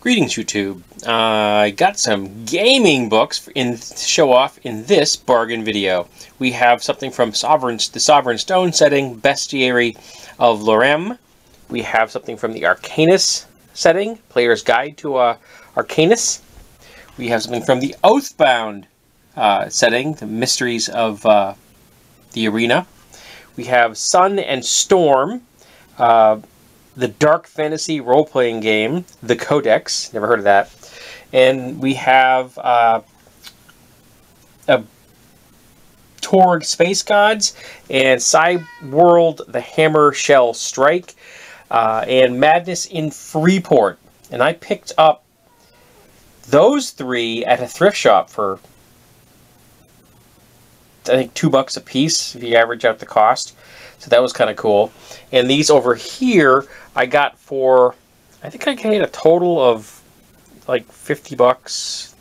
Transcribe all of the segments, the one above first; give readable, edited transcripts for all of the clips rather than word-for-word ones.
Greetings, YouTube. I got some gaming books to show off in this bargain video. We have something from the Sovereign Stone setting, Bestiary of Lorem. We have something from the Arcanus setting, Player's Guide to Arcanus. We have something from the Oathbound setting, the Mysteries of the Arena. We have Sun and Storm, the Dark Fantasy role-playing game, The Codex. Never heard of that. And we have a Torg Space Gods and Cyworld The Hammer Shell Strike and Madness in Freeport. And I picked up those three at a thrift shop for, I think, $2 a piece if you average out the cost. So that was kind of cool. And these over here I got for, I think I paid a total of like $50.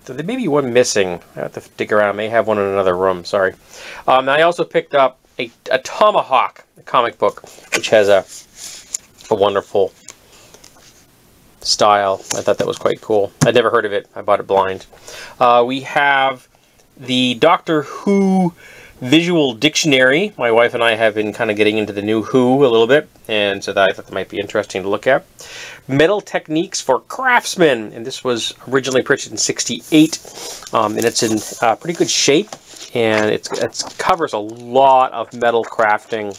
There may be one missing. I have to dig around. I may have one in another room. Sorry. I also picked up a Tomahawk, a comic book, which has a wonderful style. I thought that was quite cool. I'd never heard of it. I bought it blind. We have the Doctor Who Visual Dictionary. My wife and I have been kind of getting into the new Who a little bit, and so I thought that might be interesting to look at. Metal Techniques for Craftsmen, and this was originally printed in '68, and it's in pretty good shape, and it covers a lot of metal crafting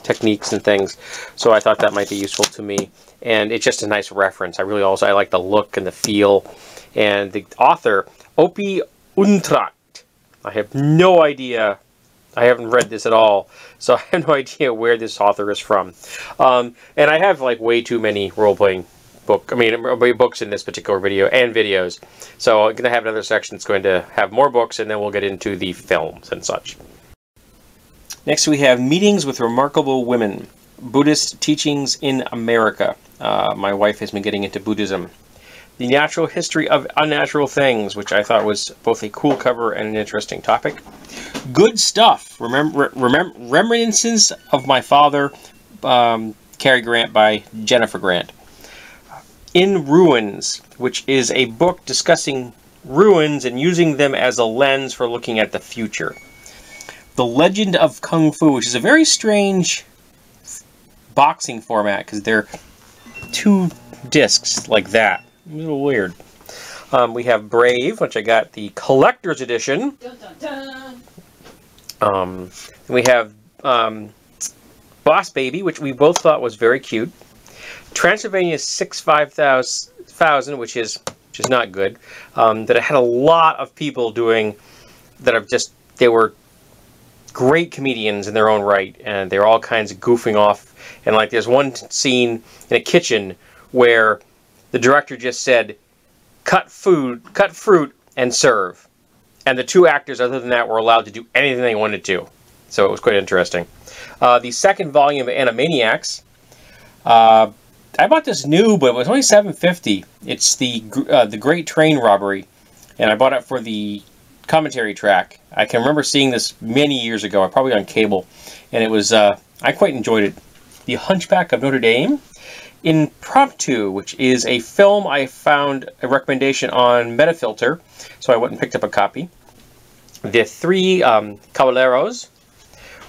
techniques and things, so I thought that might be useful to me, and it's just a nice reference. I like the look and the feel, and the author, Opie Untracht. I have no idea. I haven't read this at all, so I have no idea where this author is from. And I have like way too many role-playing books in this particular video and videos. So I'm going to have another section that's going to have more books, and then we'll get into the films and such. Next we have Meetings with Remarkable Women, Buddhist Teachings in America. My wife has been getting into Buddhism. The Natural History of Unnatural Things, which I thought was both a cool cover and an interesting topic. Good Stuff, Reminiscences of My Father, Cary Grant by Jennifer Grant. In Ruins, which is a book discussing ruins and using them as a lens for looking at the future. The Legend of Kung Fu, which is a very strange boxing format, because they're two discs like that. A little weird. We have Brave, which I got the collector's edition. Dun, dun, dun. We have Boss Baby, which we both thought was very cute. Transylvania 65000, which is not good. That it had a lot of people doing that are just, they were great comedians in their own right, and they're all kinds of goofing off. And like there's one scene in a kitchen where the director just said, cut fruit, and serve. And the two actors, other than that, were allowed to do anything they wanted to. So it was quite interesting. The second volume of Animaniacs. I bought this new, but it was only $7.50. It's the Great Train Robbery. And I bought it for the commentary track. I can remember seeing this many years ago, probably on cable. And it was, I quite enjoyed it. The Hunchback of Notre Dame. Impromptu, which is a film I found a recommendation on Metafilter, so I went and picked up a copy. The Three Caballeros.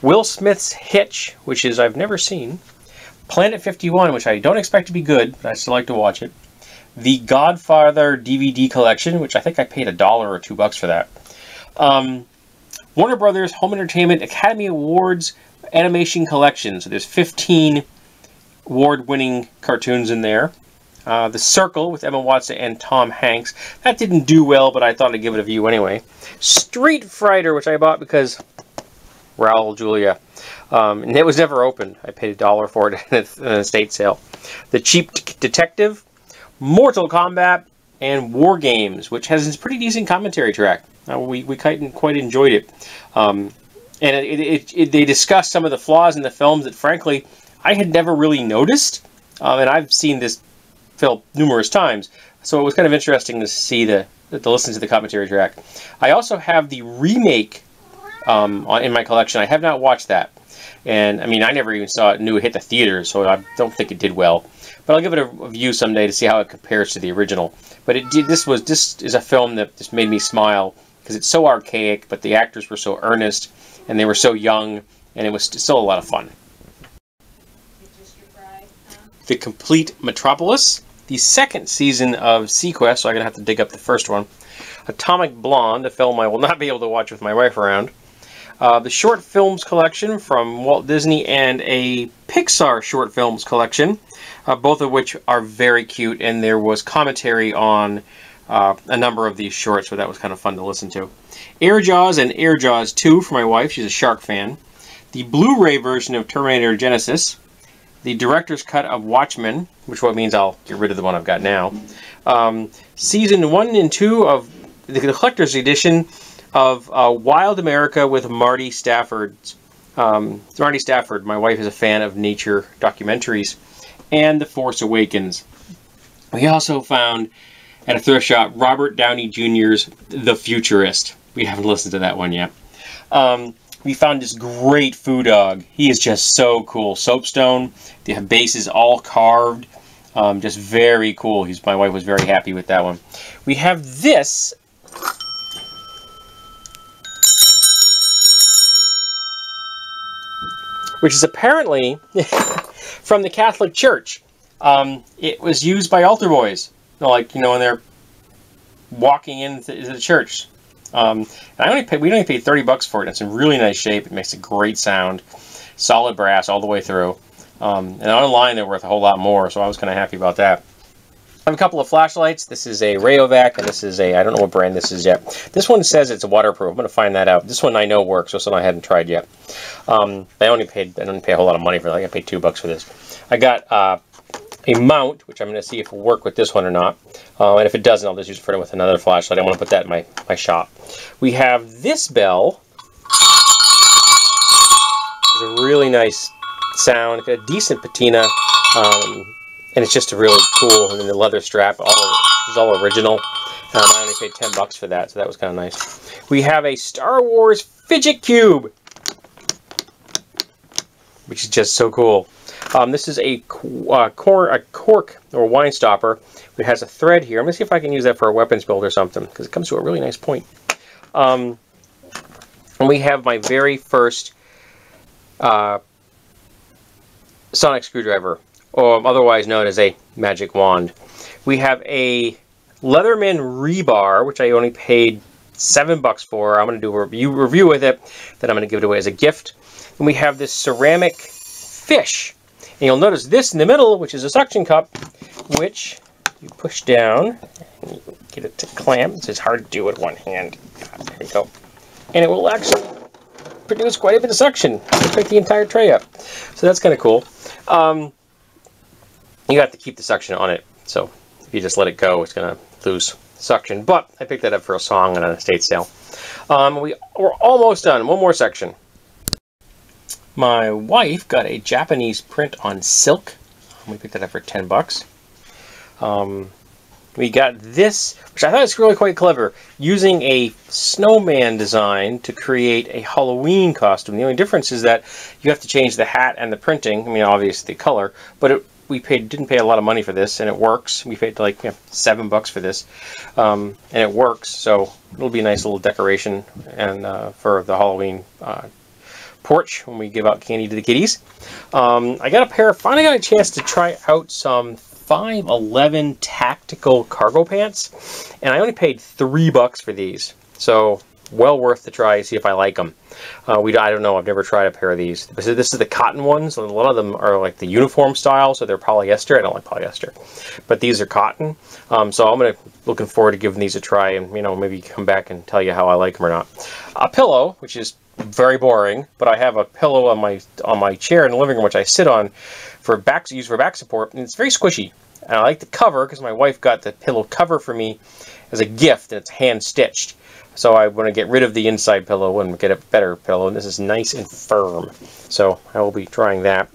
Will Smith's Hitch, which is I've never seen. Planet 51, which I don't expect to be good, but I still like to watch it. The Godfather DVD collection, which I think I paid $1 or $2 for that. Warner Brothers Home Entertainment Academy Awards Animation Collection. So there's 15 award-winning cartoons in there. The Circle with Emma Watson and Tom Hanks. That didn't do well, but I thought I'd give it a view anyway. Street Fighter, which I bought because Raul Julia. And it was never opened. I paid $1 for it at an estate sale. The Cheap Detective, Mortal Kombat, and War Games, which has a pretty decent commentary track. We quite enjoyed it. And they discussed some of the flaws in the films that, frankly, I had never really noticed, and I've seen this film numerous times, so it was kind of interesting to see to listen to the commentary track. I also have the remake in my collection. I have not watched that, and I mean I never even knew it hit the theaters, so I don't think it did well. But I'll give it a view someday to see how it compares to the original. But this is a film that just made me smile because it's so archaic, but the actors were so earnest and they were so young, and it was still a lot of fun. The Complete Metropolis, the second season of seaQuest, so I'm going to have to dig up the first one. Atomic Blonde, a film I will not be able to watch with my wife around. The Short Films Collection from Walt Disney and a Pixar Short Films Collection, both of which are very cute, and there was commentary on a number of these shorts, so that was kind of fun to listen to. Air Jaws and Air Jaws 2 for my wife, she's a shark fan. The Blu-ray version of Terminator Genisys. The director's cut of Watchmen, which means I'll get rid of the one I've got now. Season 1 and 2 of the collector's edition of Wild America with Marty Stafford. Marty Stafford, my wife is a fan of nature documentaries. And The Force Awakens. We also found at a thrift shop Robert Downey Jr.'s The Futurist. We haven't listened to that one yet. We found this great Foo Dog. He is just so cool. Soapstone. The base is all carved. Just very cool. My wife was very happy with that one. We have this. Which is apparently from the Catholic Church. It was used by altar boys. Like, when they're walking into the church. And we only paid 30 bucks for it. It's in really nice shape. It makes a great sound. Solid brass all the way through. And online they're worth a whole lot more, so I was kind of happy about that. I have a couple of flashlights. This is a Rayovac, and this is I don't know what brand this is yet. This one says it's waterproof. I'm going to find that out. This one I know works, this one I hadn't tried yet. I didn't pay a whole lot of money for that. I paid $2 for this. I got a mount, which I'm going to see if it will work with this one or not. And if it doesn't, I'll just use it with another flashlight. I want to put that in my shop. We have this bell. It's a really nice sound. It's got a decent patina. And it's just really cool. And then the leather strap is all original. I only paid 10 bucks for that, so that was kind of nice. We have a Star Wars Fidget Cube, which is just so cool. This is a cork or wine stopper. It has a thread here. I'm going to see if I can use that for a weapons build or something, because it comes to a really nice point. And we have my very first sonic screwdriver, or otherwise known as a magic wand. We have a Leatherman rebar, which I only paid $7 for. I'm going to do a review with it, then I'm going to give it away as a gift. And we have this ceramic fish. And you'll notice this in the middle, which is a suction cup, which you push down, and you get it to clamp. It's hard to do with one hand. There we go. And it will actually produce quite a bit of suction. It'll pick the entire tray up. So that's kind of cool. You have to keep the suction on it, so if you just let it go, it's going to lose suction. But I picked that up for a song on an estate sale. We're almost done. One more section. My wife got a Japanese print on silk. We picked that up for 10 bucks. We got this, which I thought was really quite clever, using a snowman design to create a Halloween costume. The only difference is that you have to change the hat and the printing. I mean, obviously the color, but we didn't pay a lot of money for this, and it works. We paid like $7 for this, and it works. So it'll be a nice little decoration and for the Halloween porch when we give out candy to the kitties. I finally got a chance to try out some 511 tactical cargo pants, and I only paid $3 for these, so well worth the try. See if I like them. I don't know, I've never tried a pair of these. This is the cotton ones. A lot of them are like the uniform style, so they're polyester. I don't like polyester, but these are cotton. So I'm looking forward to giving these a try, and maybe come back and tell you how I like them or not. A pillow, which is very boring, but I have a pillow on my chair in the living room, which I sit on use for back support, and it's very squishy. And I like the cover because my wife got the pillow cover for me as a gift, and it's hand stitched. So I want to get rid of the inside pillow and get a better pillow, and this is nice and firm. So I will be trying that.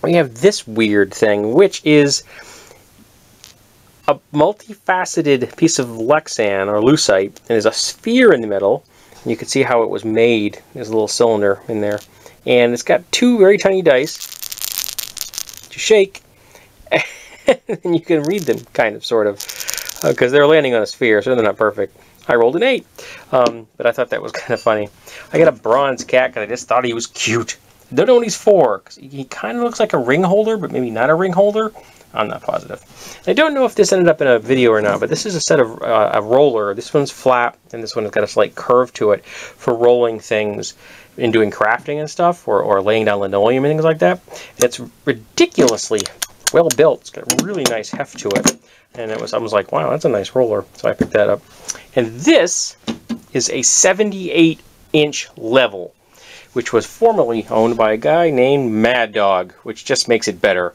We have this weird thing, which is a multifaceted piece of Lexan or lucite, and there's a sphere in the middle. And you can see how it was made. There's a little cylinder in there, and it's got two very tiny dice to shake, and you can read them, kind of, sort of, because they're landing on a sphere, so they're not perfect. I rolled an 8, but I thought that was kind of funny. I got a bronze cat because I just thought he was cute. I don't know what he's for, because he kind of looks like a ring holder, but maybe not a ring holder. I'm not positive. I don't know if this ended up in a video or not, but this is a set of a roller. This one's flat, and this one has got a slight curve to it for rolling things and doing crafting and stuff, or laying down linoleum and things like that. And it's ridiculously well built. It's got a really nice heft to it. And I was like, wow, that's a nice roller. So I picked that up. And this is a 78-inch level, which was formerly owned by a guy named Mad Dog, which just makes it better.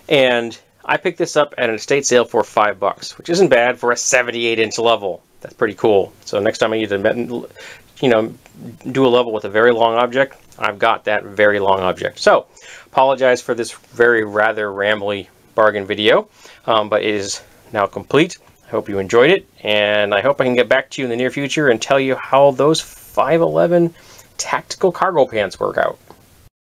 And I picked this up at an estate sale for $5, which isn't bad for a 78-inch level. That's pretty cool. So next time I need to, you know, do a level with a very long object, I've got that very long object. So, apologize for this rather rambly bargain video, but it is now complete. I hope you enjoyed it, and I hope I can get back to you in the near future and tell you how those 511 tactical cargo pants work out.